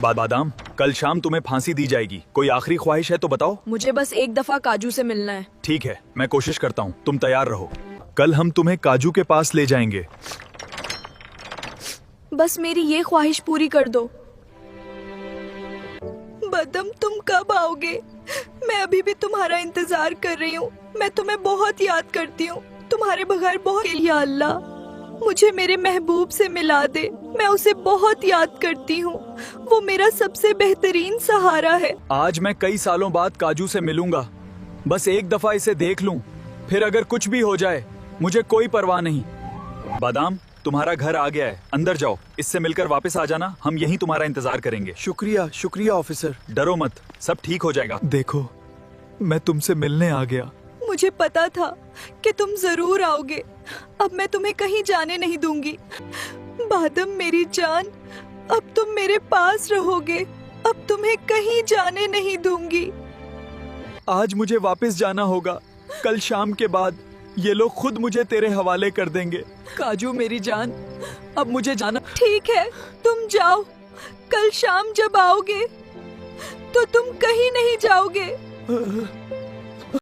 बादाम, कल शाम तुम्हें फांसी दी जाएगी। कोई आखिरी ख्वाहिश है तो बताओ। मुझे बस एक दफा काजू से मिलना है। ठीक है, मैं कोशिश करता हूँ, तुम तैयार रहो। कल हम तुम्हें काजू के पास ले जाएंगे। बस मेरी ये ख्वाहिश पूरी कर दो। बदम, तुम कब आओगे? मैं अभी भी तुम्हारा इंतजार कर रही हूँ। मैं तुम्हें बहुत याद करती हूँ। तुम्हारे बगैर बहुत। या अल्लाह, मुझे मेरे महबूब से मिला दे। मैं उसे बहुत याद करती हूँ। वो मेरा सबसे बेहतरीन सहारा है। आज मैं कई सालों बाद काजू से मिलूंगा। बस एक दफा इसे देख लूं, फिर अगर कुछ भी हो जाए मुझे कोई परवाह नहीं। बादाम, तुम्हारा घर आ गया है, अंदर जाओ। इससे मिलकर वापस आ जाना, हम यहीं तुम्हारा इंतजार करेंगे। शुक्रिया शुक्रिया ऑफिसर। डरो मत, सब ठीक हो जाएगा। देखो, मैं तुमसे मिलने आ गया। मुझे पता था कि तुम जरूर आओगे। अब मैं तुम्हें कहीं जाने नहीं दूंगी। बादम मेरी जान, अब तुम मेरे पास रहोगे। अब तुम्हें कहीं जाने नहीं दूंगी। आज मुझे वापस जाना होगा। कल शाम के बाद ये लोग खुद मुझे तेरे हवाले कर देंगे। काजू मेरी जान, अब मुझे जाना। ठीक है, तुम जाओ। कल शाम जब आओगे तो तुम कहीं नहीं जाओगे।